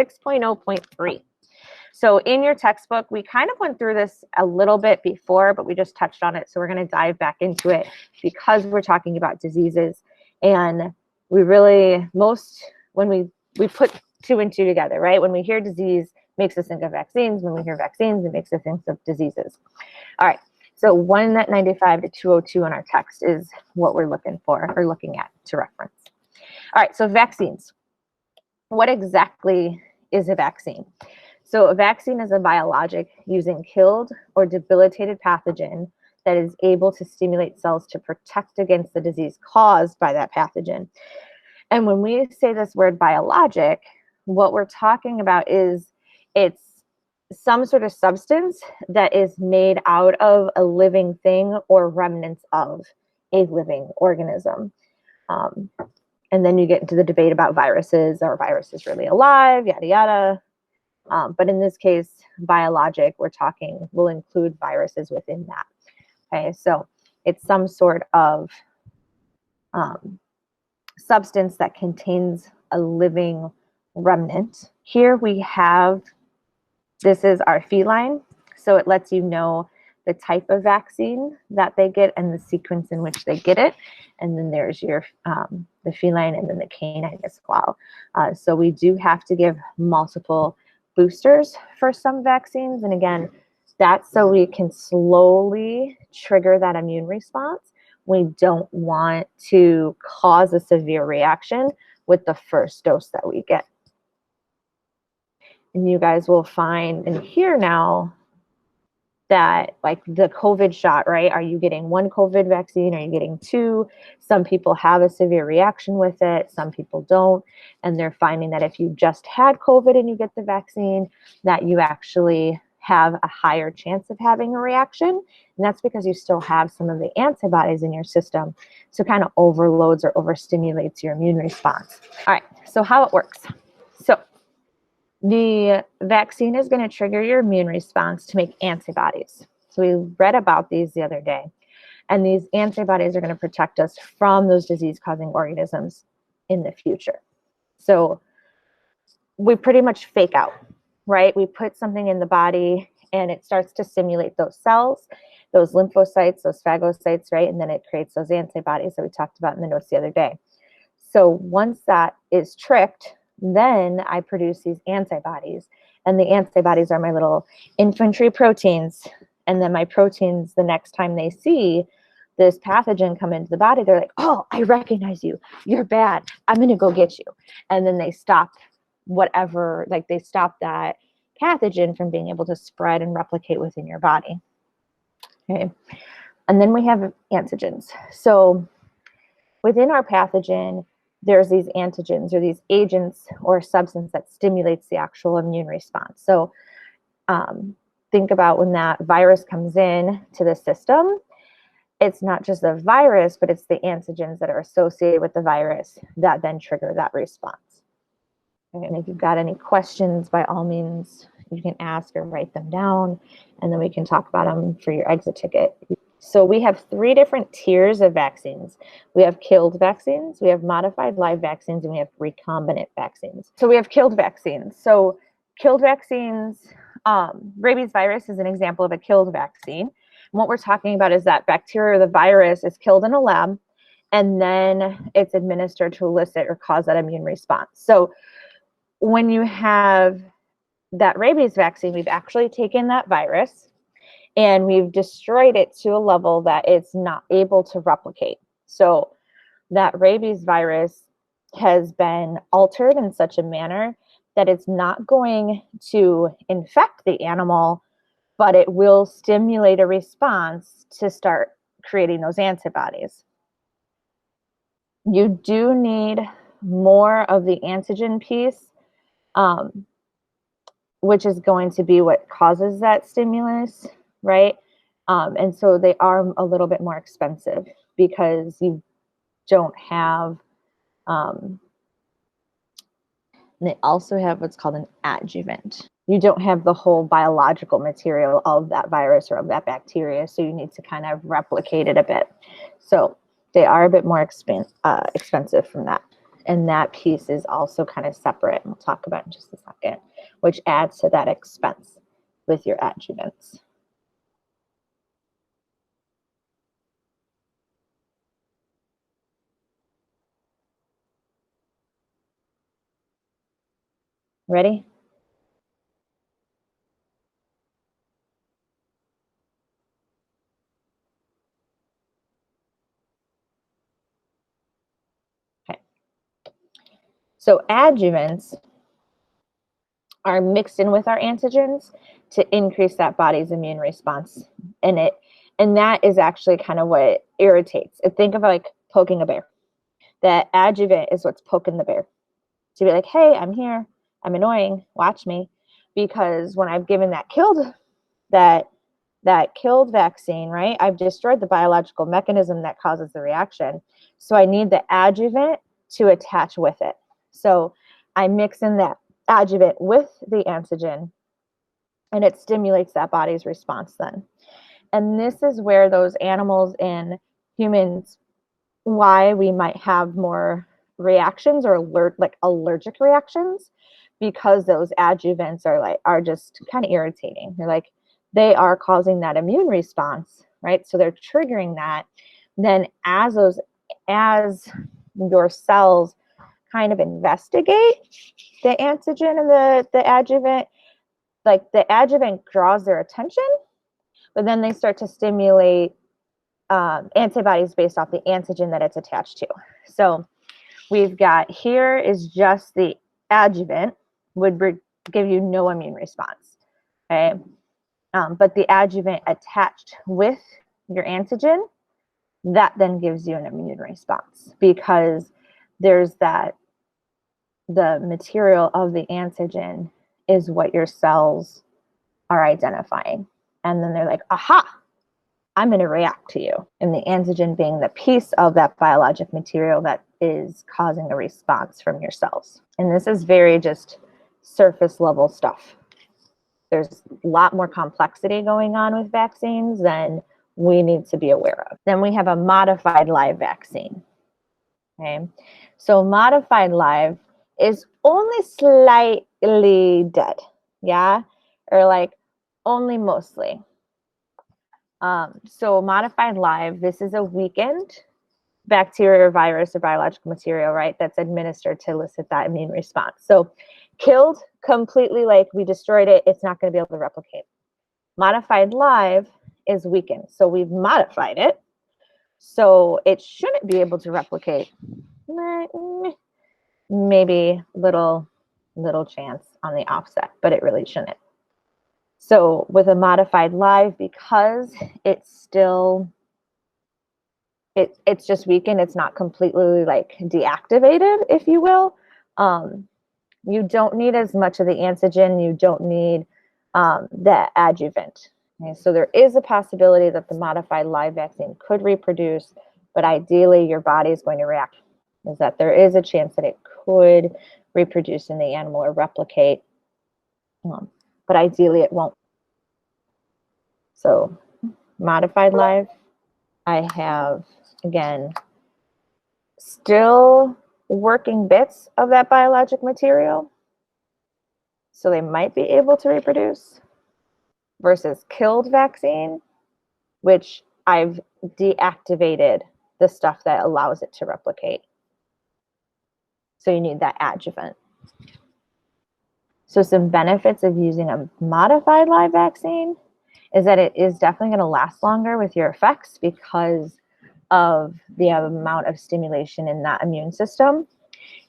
6.0.3. So in your textbook, we kind of went through this a little bit before, but we just touched on it. So we're going to dive back into it because we're talking about diseases. And we really, when we put 2 and 2 together, right? When we hear disease, it makes us think of vaccines. When we hear vaccines, it makes us think of diseases. All right. So 195 to 202 in our text is what we're looking for or looking at to reference. All right. So vaccines. What exactly is a vaccine? So a vaccine is a biologic using killed or debilitated pathogen that is able to stimulate cells to protect against the disease caused by that pathogen. And when we say this word biologic, what we're talking about is it's some sort of substance that is made out of a living thing or remnants of a living organism. And then you get into the debate about viruses. Are viruses really alive? Yada, yada. But in this case, biologic, we'll include viruses within that. Okay, so it's some sort of substance that contains a living remnant. Here we have, this is our feline. So it lets you know the type of vaccine that they get and the sequence in which they get it. And then there's your the feline and then the canine as well. So we do have to give multiple boosters for some vaccines. And again, that's so we can slowly trigger that immune response. We don't want to cause a severe reaction with the first dose that we get. And you guys will find and hear now that like the COVID shot, right? Are you getting 1 COVID vaccine? Are you getting 2? Some people have a severe reaction with it. Some people don't. And they're finding that if you just had COVID and you get the vaccine, that you actually have a higher chance of having a reaction. And that's because you still have some of the antibodies in your system. So kind of overloads or overstimulates your immune response. All right, so how it works. So the vaccine is going to trigger your immune response to make antibodies. So we read about these the other day. And these antibodies are going to protect us from those disease-causing organisms in the future. So we pretty much fake out, right? We put something in the body and it starts to stimulate those cells, those lymphocytes, those phagocytes, right? And then it creates those antibodies that we talked about in the notes the other day. So once that is tricked, then I produce these antibodies. And the antibodies are my little infantry proteins. And then my proteins, the next time they see this pathogen come into the body, they're like, oh, I recognize you. You're bad. I'm going to go get you. And then they stop whatever, like they stop that pathogen from being able to spread and replicate within your body. Okay. And then we have antigens. So within our pathogen, there's these antigens or these agents or substance that stimulates the actual immune response. So think about when that virus comes in to the system, it's not just the virus, but it's the antigens that are associated with the virus that then trigger that response. And if you've got any questions, by all means, you can ask or write them down, and then we can talk about them for your exit ticket. So we have 3 different tiers of vaccines. We have killed vaccines, we have modified live vaccines, and we have recombinant vaccines. So we have killed vaccines. So killed vaccines, rabies virus is an example of a killed vaccine. And what we're talking about is that bacteria or the virus is killed in a lab, and then it's administered to elicit or cause that immune response. So when you have that rabies vaccine, we've actually taken that virus and we've destroyed it to a level that it's not able to replicate. So that rabies virus has been altered in such a manner that it's not going to infect the animal, but it will stimulate a response to start creating those antibodies. You do need more of the antigen piece, which is going to be what causes that stimulus, right? And so they are a little bit more expensive because you don't have, they also have what's called an adjuvant. You don't have the whole biological material of that virus or of that bacteria, so you need to kind of replicate it a bit. So they are a bit more expensive from that. And that piece is also kind of separate, and we'll talk about in just a second, which adds to that expense with your adjuvants. Ready? Okay. So adjuvants are mixed in with our antigens to increase that body's immune response. And that is actually kind of what irritates. Think of like poking a bear. That adjuvant is what's poking the bear. To be like, hey, I'm here. I'm annoying. Watch me. Because when I've given that killed vaccine, right? I've destroyed the biological mechanism that causes the reaction. So I need the adjuvant to attach with it. So I mix in that adjuvant with the antigen, and it stimulates that body's response then. And this is where those animals and humans, why we might have more reactions or allergic reactions, because those adjuvants are just kind of irritating. They are causing that immune response, right? So they're triggering that. Then as your cells kind of investigate the antigen and the adjuvant, like the adjuvant draws their attention, but then they start to stimulate antibodies based off the antigen that it's attached to. So we've got here is just the adjuvant would give you no immune response, okay? But the adjuvant attached with your antigen, that then gives you an immune response, because there's the material of the antigen is what your cells are identifying. And then they're like, aha, I'm going to react to you. And the antigen being the piece of that biologic material that is causing a response from your cells. And this is very just surface level stuff. There's a lot more complexity going on with vaccines than we need to be aware of. Then we have a modified live vaccine. Okay, so modified live is only slightly dead, yeah, or like only mostly. So modified live, this is a weakened bacteria or virus or biological material, right, that's administered to elicit that immune response. So killed completely, like we destroyed it, it's not going to be able to replicate. Modified live is weakened, so we've modified it, so it shouldn't be able to replicate. Maybe little chance on the offset, but it really shouldn't. So with a modified live, because it's still it's just weakened, it's not completely like deactivated, if you will. You don't need as much of the antigen, you don't need the adjuvant. Okay, so there is a possibility that the modified live vaccine could reproduce, but ideally your body is going to react. Is that there is a chance that it could reproduce in the animal or replicate, but ideally it won't. So modified live, I have, again, still working bits of that biologic material, so they might be able to reproduce, versus killed vaccine, which I've deactivated the stuff that allows it to replicate. So you need that adjuvant. So some benefits of using a modified live vaccine is that it is definitely going to last longer with your effects because of the amount of stimulation in that immune system.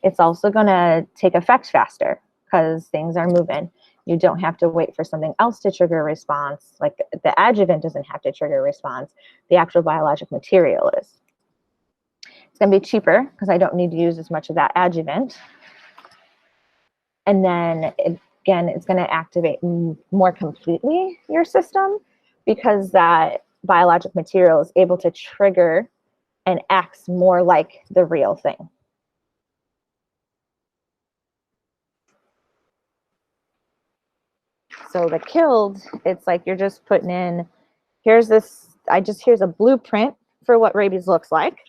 It's also going to take effect faster because things are moving. You don't have to wait for something else to trigger a response. Like the adjuvant doesn't have to trigger a response. The actual biologic material is. It's going to be cheaper because I don't need to use as much of that adjuvant. And then again, it's going to activate more completely your system because that biologic material is able to trigger and acts more like the real thing. So the killed, it's like you're just putting in, here's a blueprint for what rabies looks like.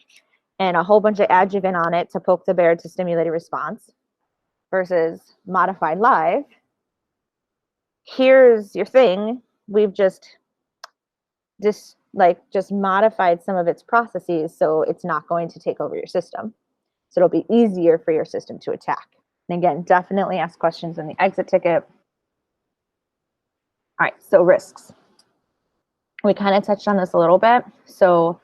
and a whole bunch of adjuvant on it to poke the bear to stimulate a response versus modified live. Here's your thing. We've just modified some of its processes so it's not going to take over your system. So it'll be easier for your system to attack. And again, definitely ask questions in the exit ticket. All right, so risks. We kind of touched on this a little bit. So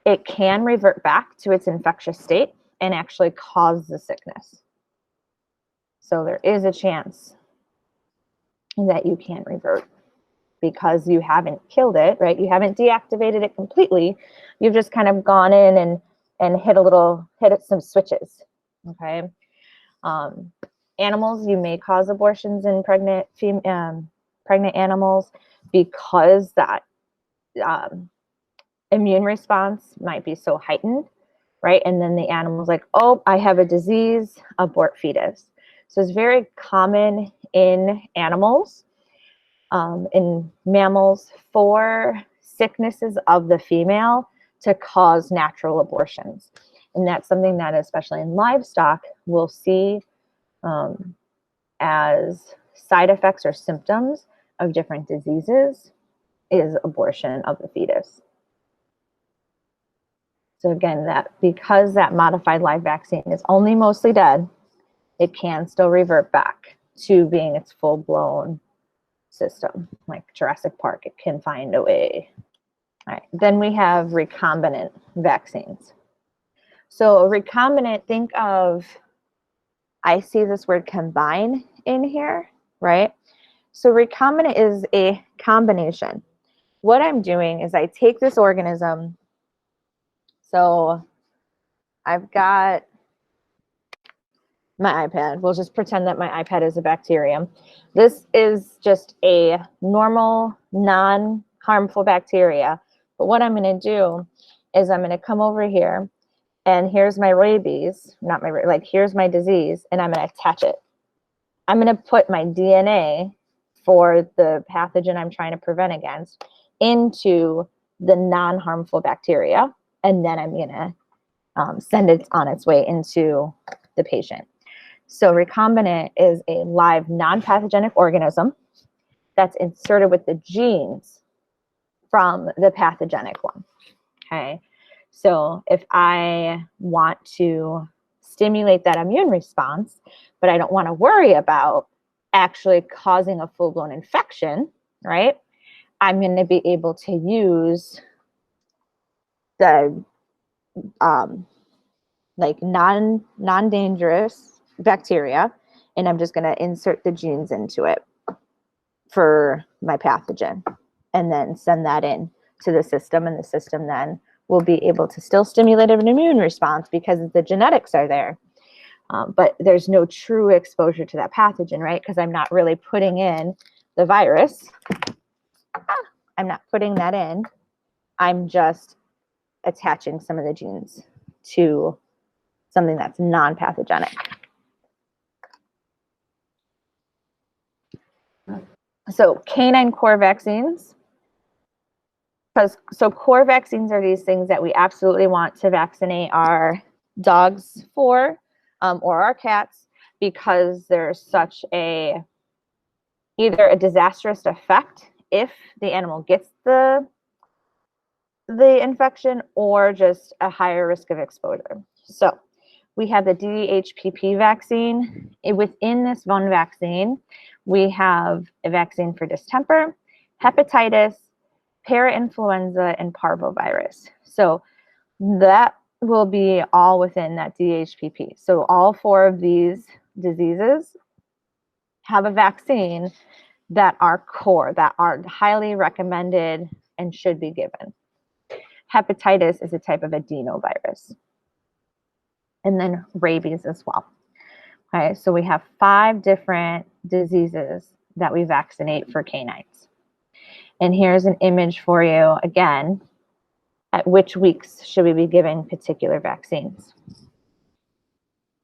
it can revert back to its infectious state and actually cause the sickness. So there is a chance that you can revert because you haven't killed it, right? You haven't deactivated it completely. You've just kind of gone in and hit some switches, okay? Animals, you may cause abortions in pregnant animals because that immune response might be so heightened, right? And then the animal's like, oh, I have a disease, abort fetus. So it's very common in animals, in mammals, for sicknesses of the female to cause natural abortions. And that's something that, especially in livestock, we'll see as side effects or symptoms of different diseases is abortion of the fetus. So again, because that modified live vaccine is only mostly dead, it can still revert back to being its full-blown system. Like Jurassic Park, it can find a way. All right, then we have recombinant vaccines. So recombinant, think of, I see this word combine in here, right? So recombinant is a combination. What I'm doing is I take this organism. So I've got my iPad. We'll just pretend that my iPad is a bacterium. This is just a normal, non-harmful bacteria. But what I'm going to do is I'm going to come over here, and here's my rabies, here's my disease, and I'm going to attach it. I'm going to put my DNA for the pathogen I'm trying to prevent against into the non-harmful bacteria, and then I'm going to send it on its way into the patient. So recombinant is a live non-pathogenic organism that's inserted with the genes from the pathogenic one, okay? So if I want to stimulate that immune response, but I don't want to worry about actually causing a full-blown infection, right? I'm going to be able to use the non-dangerous bacteria, and I'm just going to insert the genes into it for my pathogen and then send that in to the system, and the system then will be able to still stimulate an immune response because the genetics are there. But there's no true exposure to that pathogen, right? Because I'm not really putting in the virus. I'm not putting that in. I'm just attaching some of the genes to something that's non-pathogenic. So canine core vaccines. So core vaccines are these things that we absolutely want to vaccinate our dogs for, or our cats, because there's such either a disastrous effect if the animal gets the infection, or just a higher risk of exposure. So we have the DHPP vaccine. Within this one vaccine, we have a vaccine for distemper, hepatitis, parainfluenza, and parvovirus. So that will be all within that DHPP. So all 4 of these diseases have a vaccine that are core, that are highly recommended and should be given. Hepatitis is a type of adenovirus. And then rabies as well. Okay, so we have 5 different diseases that we vaccinate for canines. And here's an image for you again, at which weeks should we be giving particular vaccines.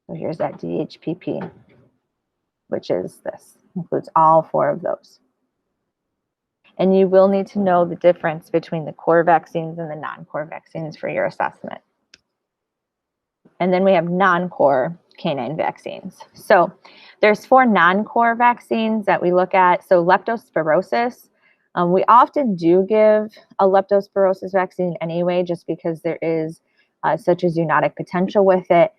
So here's that DHPP, which is this, includes all 4 of those. And you will need to know the difference between the core vaccines and the non-core vaccines for your assessment. And then we have non-core canine vaccines. So there's 4 non-core vaccines that we look at. So leptospirosis, we often do give a leptospirosis vaccine anyway, just because there is such a zoonotic potential with it.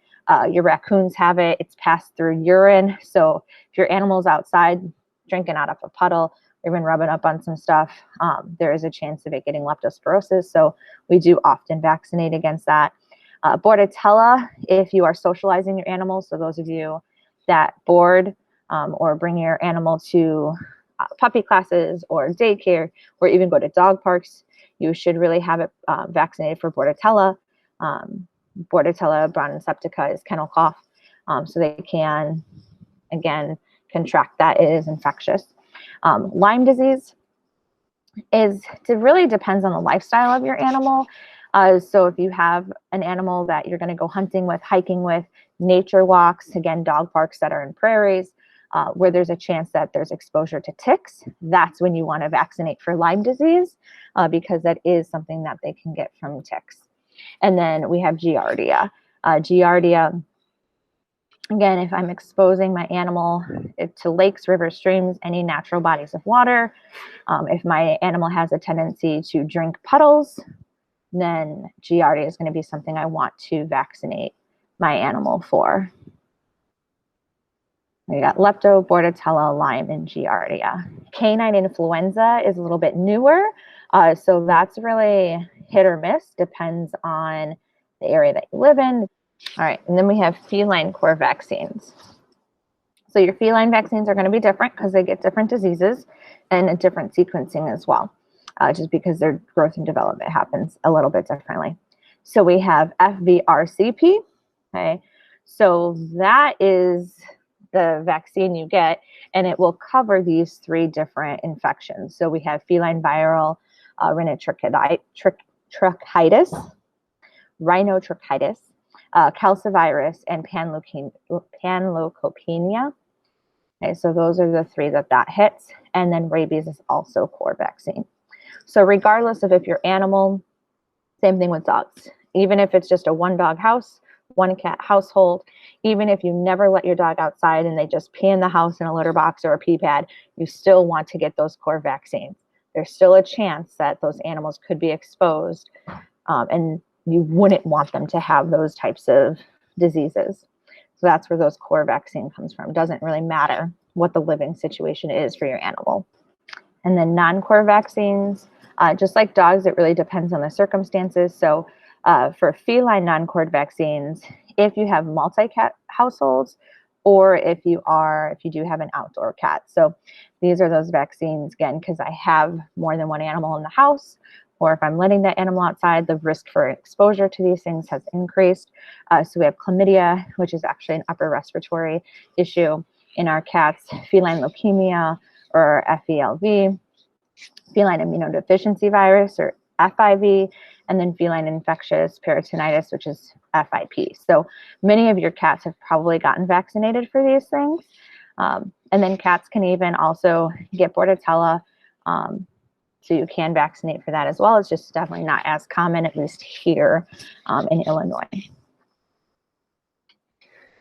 Your raccoons have it. It's passed through urine. So if your animal's outside drinking out of a puddle, or even rubbing up on some stuff, there is a chance of it getting leptospirosis. So we do often vaccinate against that. Bordetella, if you are socializing your animals, so those of you that board or bring your animal to puppy classes or daycare, or even go to dog parks, you should really have it vaccinated for Bordetella. Bordetella brown septica is kennel cough, so they can, again, contract that. It is infectious. Lyme disease really depends on the lifestyle of your animal. So if you have an animal that you're going to go hunting with, hiking with, nature walks, again, dog parks that are in prairies, where there's a chance that there's exposure to ticks, that's when you want to vaccinate for Lyme disease, because that is something that they can get from ticks. And then we have Giardia. Giardia, again, if I'm exposing my animal to lakes, rivers, streams, any natural bodies of water, if my animal has a tendency to drink puddles, then Giardia is going to be something I want to vaccinate my animal for. We got lepto, bordetella, Lyme, and Giardia. Canine influenza is a little bit newer, so that's really hit or miss, depends on the area that you live in. All right, and then we have feline core vaccines. So your feline vaccines are going to be different because they get different diseases and a different sequencing as well, just because their growth and development happens a little bit differently. So we have FVRCP, okay? So that is the vaccine you get, and it will cover these 3 different infections. So we have feline viral rhinotracheitis, rhinotracheitis, calcivirus, and panleukopenia. Okay, so those are the 3 that hits, and then rabies is also core vaccine. So regardless of if your animal, same thing with dogs, even if it's just a 1-dog house, 1-cat household, even if you never let your dog outside and they just pee in the house in a litter box or a pee pad, you still want to get those core vaccines. There's still a chance that those animals could be exposed, and you wouldn't want them to have those types of diseases. So that's where those core vaccine comes from. It doesn't really matter what the living situation is for your animal. And then non-core vaccines, just like dogs, it really depends on the circumstances. So for feline non-core vaccines, if you have multi-cat households, or if you do have an outdoor cat. So these are those vaccines, again, because I have more than 1 animal in the house, or if I'm letting that animal outside, the risk for exposure to these things has increased. So we have chlamydia, which is actually an upper respiratory issue in our cats, feline leukemia, or FELV, feline immunodeficiency virus, or FIV, and then feline infectious peritonitis, which is FIP. So many of your cats have probably gotten vaccinated for these things. And then cats can even also get Bordetella, so you can vaccinate for that as well. It's just definitely not as common, at least here in Illinois.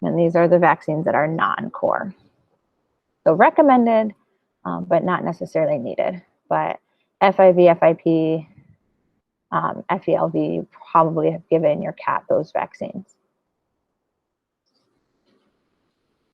And these are the vaccines that are non-core. So recommended, but not necessarily needed. But FIV, FIP, FELV, probably have given your cat those vaccines.